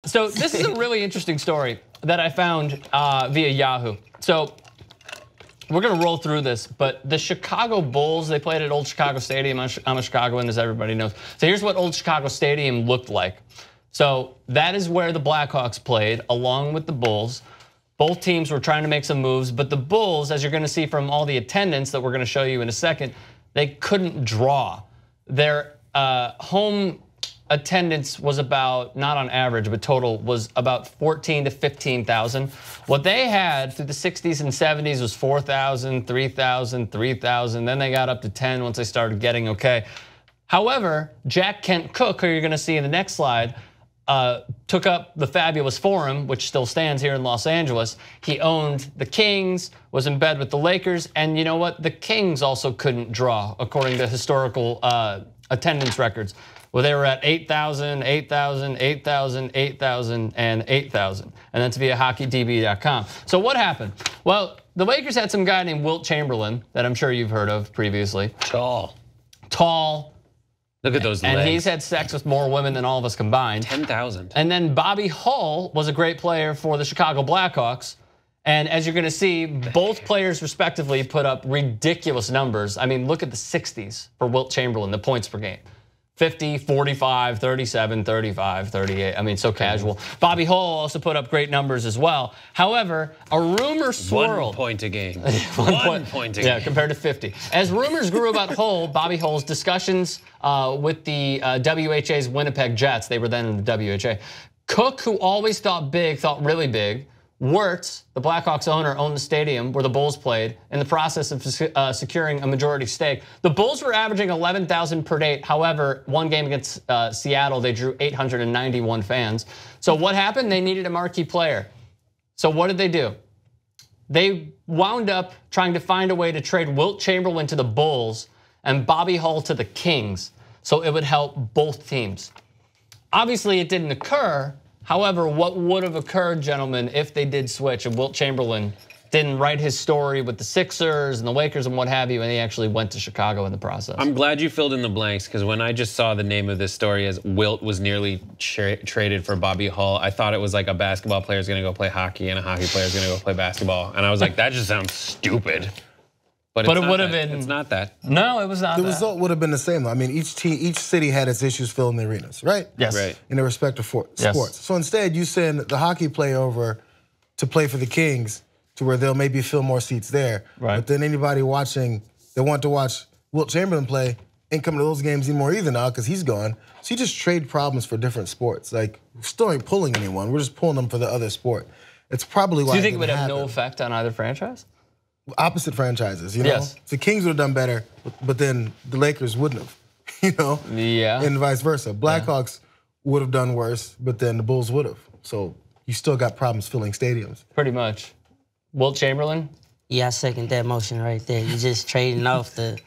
So this is a really interesting story that I found via Yahoo. So we're gonna roll through this, but the Chicago Bulls, they played at Old Chicago Stadium. I'm a Chicagoan, as everybody knows. So here's what Old Chicago Stadium looked like. So that is where the Blackhawks played, along with the Bulls. Both teams were trying to make some moves, but the Bulls, as you're gonna see from all the attendance that we're gonna show you in a second, they couldn't draw. Their home attendance was about, not on average, but total, was about 14 to 15,000. What they had through the 60s and 70s was 4,000, 3,000, 3,000. Then they got up to 10 once they started getting okay. However, Jack Kent Cooke, who you're gonna see in the next slide, took up the fabulous Forum, which still stands here in Los Angeles. He owned the Kings, was in bed with the Lakers, and you know what? The Kings also couldn't draw, according to historical attendance records. Well, they were at 8,000, 8,000, 8,000, 8,000, and 8,000. And that's via HockeyDB.com. So what happened? Well, the Lakers had some guy named Wilt Chamberlain that I'm sure you've heard of previously. Tall. Look at those legs. And he's had sex with more women than all of us combined. 10,000. And then Bobby Hull was a great player for the Chicago Blackhawks. And as you're gonna see, both players respectively put up ridiculous numbers. I mean, look at the 60s for Wilt Chamberlain, the points per game. 50, 45, 37, 35, 38. I mean, so casual. Bobby Hull also put up great numbers as well. However, a rumor swirled. 1 point a game. 1 point a game. Yeah, compared to 50. As rumors grew about Hull, Bobby Hull's discussions with the WHA's Winnipeg Jets, they were then in the WHA. Cooke, who always thought big, thought really big. Wirtz, the Blackhawks owner, owned the stadium where the Bulls played in the process of securing a majority stake. The Bulls were averaging 11,000 per day. However, one game against Seattle, they drew 891 fans. So what happened? They needed a marquee player. So what did they do? They wound up trying to find a way to trade Wilt Chamberlain to the Bulls and Bobby Hull to the Kings, so it would help both teams. Obviously, it didn't occur. However, what would have occurred, gentlemen, if they did switch and Wilt Chamberlain didn't write his story with the Sixers and the Lakers and what have you, and he actually went to Chicago in the process? I'm glad you filled in the blanks, because when I just saw the name of this story as Wilt was nearly traded for Bobby Hull, I thought it was like a basketball player is gonna go play hockey and a hockey player is gonna go play basketball. And I was like, that just sounds stupid. But it would have been. It's not that. No, it was not that. The result would have been the same. I mean, each city had its issues filling the arenas, right? Yes. Right. In their respective sports. Yes. So instead, you send the hockey player over to play for the Kings, to where they'll maybe fill more seats there. Right. But then anybody watching, that want to watch Wilt Chamberlain play, ain't coming to those games anymore either now, because he's gone. So you just trade problems for different sports. Like, we still ain't pulling anyone. We're just pulling them for the other sport. It's probably why. Do you think it would have no effect on either franchise? Opposite franchises, you know? Yes. The Kings would have done better, but then the Lakers wouldn't have, you know? Yeah. And vice versa. Blackhawks would have done worse, but then the Bulls would have. So you still got problems filling stadiums. Pretty much. Wilt Chamberlain? Yeah, I second that motion right there. You're just trading off the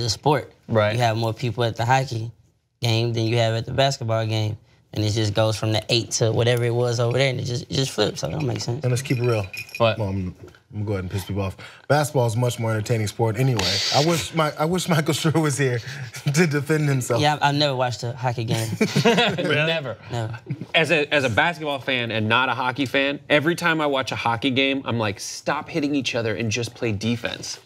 sport. Right. You have more people at the hockey game than you have at the basketball game. And it just goes from the 8 to whatever it was over there, and it just flips, so that makes sense. And let's keep it real. What? Well, I'm gonna go ahead and piss people off. Basketball is a much more entertaining sport anyway. I wish Michael Schur was here to defend himself. Yeah, I've never watched a hockey game. Never. Never. As a basketball fan and not a hockey fan, every time I watch a hockey game, I'm like, stop hitting each other and just play defense.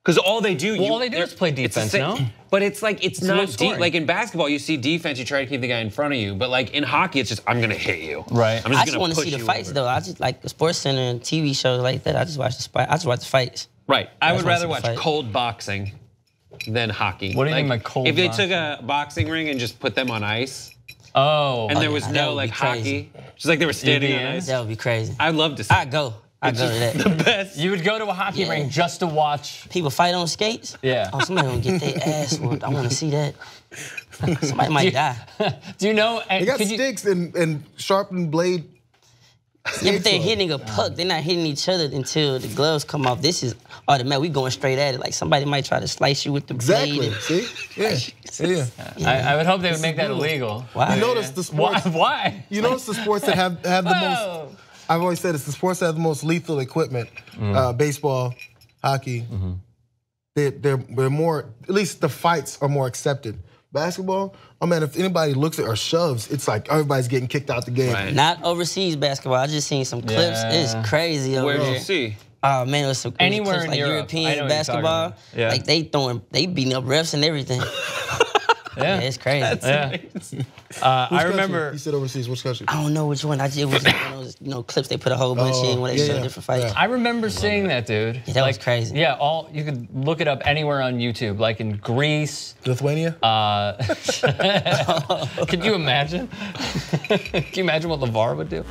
Because all they do, all they do is play defense, no? But it's like, it's not deep. Like in basketball, you see defense, you try to keep the guy in front of you. But like in hockey, it's just, I'm gonna hit you. Right. I'm I just want to see the fights though. I just like the Sports Center and TV shows like that. I just watch the fights. Right. I would rather watch the watch fight. cold boxing than hockey. What do you mean by cold If they boxing? took a boxing ring and just put them on ice, Oh. and there was that no would like be crazy. hockey, just like they were standing on Indiana? ice. That would be crazy. I'd love to see. I'd go to that. The best. You would go to a hockey Yeah. ring just to watch. People fight on skates? Yeah. Oh, somebody gonna get their ass whooped. I wanna see that. Somebody might die. Do you know? They got could you- sticks and sharpened blade. Yeah, but they're skates on. hitting a puck. They're not hitting each other until the gloves come off. This is automatic. We going straight at it. Like somebody might try to slice you with the Exactly. blade. See? Yeah. Yeah. I would hope they would make that illegal. Why? You notice the sports. Why? You notice the sports that have the Whoa. most. I've always said it's the sports that have the most lethal equipment. Baseball, hockey. They're more. At least the fights are more accepted Basketball, oh man, if anybody looks at or shoves, it's like everybody's getting kicked out the game. Right. Not overseas basketball. I just seen some clips. Yeah. It's crazy over Where did there. you see? Oh man, it was some crazy Anywhere clips, in like Europe. I know European what you're basketball. talking about. Yeah. Like they beating up refs and everything. Yeah. It's crazy. Yeah. I remember. He said overseas. Which country? I don't know which one. It was like one of those clips they put a whole bunch in where they show different fights. I remember seeing that, dude. Yeah, that was crazy. Yeah, you could look it up anywhere on YouTube, like in Greece. Lithuania? Could you imagine? Can you imagine what LeVar would do?